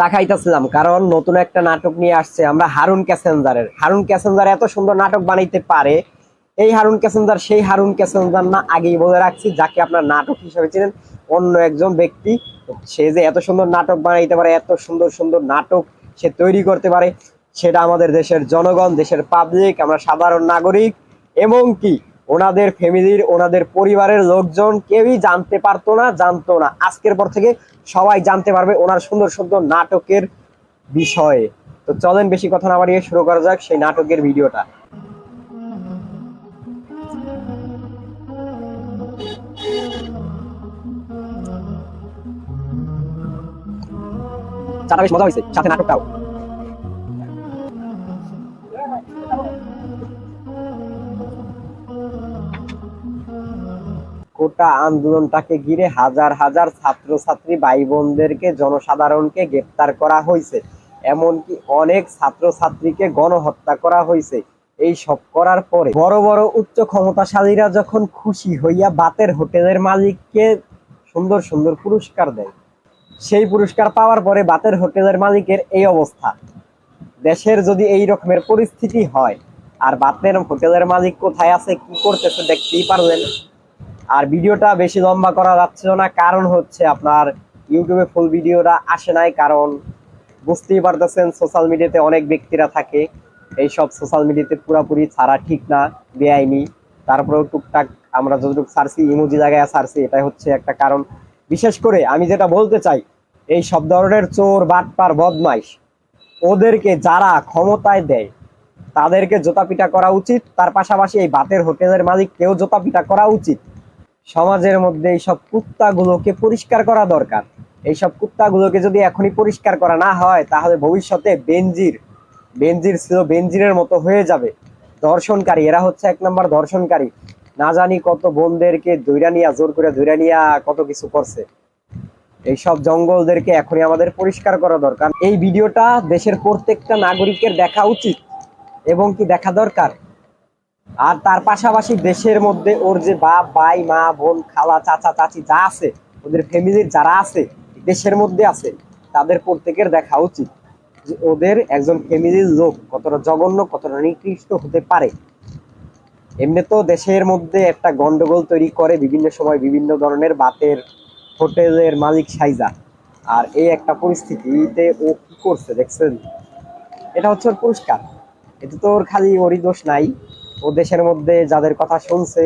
চা খাইতেছিলাম, কারণ নতুন একটা নাটক নিয়ে আসছে আমরা হারুন ক্যাসেঞ্জারের। হারুন ক্যাসেঞ্জার এত সুন্দর নাটক বানাইতে পারে। এই হারুন ক্যাসেঞ্জার সেই হারুন ক্যাসেঞ্জার না, আগেই বলে রাখছি, যাকে আপনার নাটক হিসেবে চিনেন অন্য একজন ব্যক্তি। সে যে এত সুন্দর নাটক বানাইতে পারে, এত সুন্দর সুন্দর নাটক সে তৈরি করতে পারে, সেটা আমাদের দেশের জনগণ, দেশের পাবলিক, আমরা সাধারণ নাগরিক এবং কি ওনাদের ফ্যামিলির, ওনাদের পরিবারের লোকজন কেউই জানতে পারতো না, জানতো না। আজকের পর থেকে সবাই জানতে পারবে ওনার সুন্দর সুন্দর নাটকের বিষয়ে। তো চলেন বেশি কথা না বাড়িয়ে শুরু করা যাক সেই নাটকের ভিডিওটা। চাটা বেশ মজা হয়েছে, সাথে নাটকটাও। কোটা আন্দোলনটাকে ঘিরে হাজার হাজার ছাত্রছাত্রী ভাই বোনদেরকে, জনসাধারণকে গ্রেপ্তার করা হয়েছে, এমনকি অনেক ছাত্রছাত্রীকে গণহত্যা করা হয়েছে। এই সব করার পরে বড় বড় উচ্চ ক্ষমতাশালীরা যখন খুশি হইয়া বাতের হোটেলের মালিককে সুন্দর সুন্দর পুরস্কার দেয়, সেই পুরস্কার পাওয়ার পরে বাতের হোটেলের মালিকের এই অবস্থা। দেশের যদি এই রকমের পরিস্থিতি হয়, আর বাতের হোটেলের মালিক কোথায় আছে, কি করতেছে দেখতেই পারলেন। আর ভিডিওটা বেশি লম্বা করা যাচ্ছিল না, কারণ হচ্ছে আপনার ইউটিউবে ফুল ভিডিওটা আসে নাই। কারণ বুঝতেই পারতেছেন সোশ্যাল মিডিয়াতে অনেক ব্যক্তিরা থাকে, এইসব সোশ্যাল মিডিয়াতে পুরাপুরি ছাড়া ঠিক না, বেআইনি। তারপরেও টুকটাক আমরা যতটুকু ছাড়ছি, ইমোজি লাগায় ছাড়ছি, এটাই হচ্ছে একটা কারণ। বিশেষ করে আমি যেটা বলতে চাই, এই সব ধরনের চোর, বাটপার, বদমাইশ, ওদেরকে যারা ক্ষমতায় দেয় তাদেরকে জোতাপিটা করা উচিত। তার পাশাপাশি এই বাতের হোটেলের মালিককেও জোতাপিটা করা উচিত। সমাজের মধ্যে এইসব কুত্তাগুলোকে পরিষ্কার করা দরকার। এইসব কুত্তাগুলোকে যদি এখনই পরিষ্কার করা না হয়, তাহলে ভবিষ্যতে বেনজির ছিল, বেনজিরের মতো হয়ে যাবে। ধর্ষণকারী, এরা হচ্ছে এক নম্বর ধর্ষণকারী। না জানি কত বোনদেরকে ধইরা নিয়া, জোর করে ধইরা নিয়া কত কিছু করছে। এইসব জঙ্গলদেরকে এখনই আমাদের পরিষ্কার করা দরকার। এই ভিডিওটা দেশের প্রত্যেকটা নাগরিকের দেখা উচিত এবং কি দেখা দরকার। আর তার পাশাপাশি দেশের মধ্যে ওর যে বাপ, ভাই, মা, বোন, খালা, চাচা, চাচি যা আছে, ওদের ফ্যামিলির যারা আছে, দেশের মধ্যে আছে, তাদের প্রত্যেকের দেখা উচিত যে ওদের একজন ফ্যামিলির লোক কতটা জঘন্য, কতটা নিকৃষ্ট হতে পারে। এমনি তো দেশের মধ্যে একটা গন্ডগোল তৈরি করে বিভিন্ন সময় বিভিন্ন ধরনের বাতের হোটেলের মালিক সাইজা। আর এই একটা পরিস্থিতিতে ও কি করছে দেখছেন, এটা হচ্ছে ওর পুরস্কার। এতে তো ওর খালি ওরই দোষ নাই, ও দেশের মধ্যে যাদের কথা শুনছে,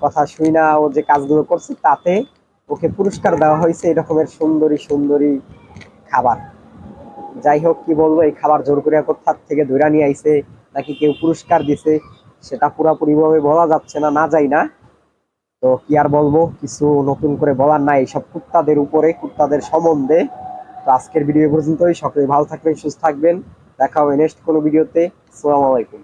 কথা শুই না ও যে কাজগুলো করছে, তাতে ওকে পুরস্কার দেওয়া হয়েছে এরকমের সুন্দরী সুন্দরী খাবার। যাই হোক, কি বলবো, এই খাবার জোর করে কোথার থেকে ধরে নিয়ে আইছে নাকি কেউ পুরস্কার দিছে, সেটা পুরাপুরি ভাবে বলা যাচ্ছে না, না যাই না। তো কি আর বলবো, কিছু নতুন করে বলার নাই এইসব কুত্তাদের উপরে, কুত্তাদের সম্বন্ধে। তো আজকের ভিডিও পর্যন্তই। সকলে ভালো থাকবেন, সুস্থ থাকবেন, দেখা হবে নেক্সট কোনো ভিডিওতে। আসসালামু আলাইকুম।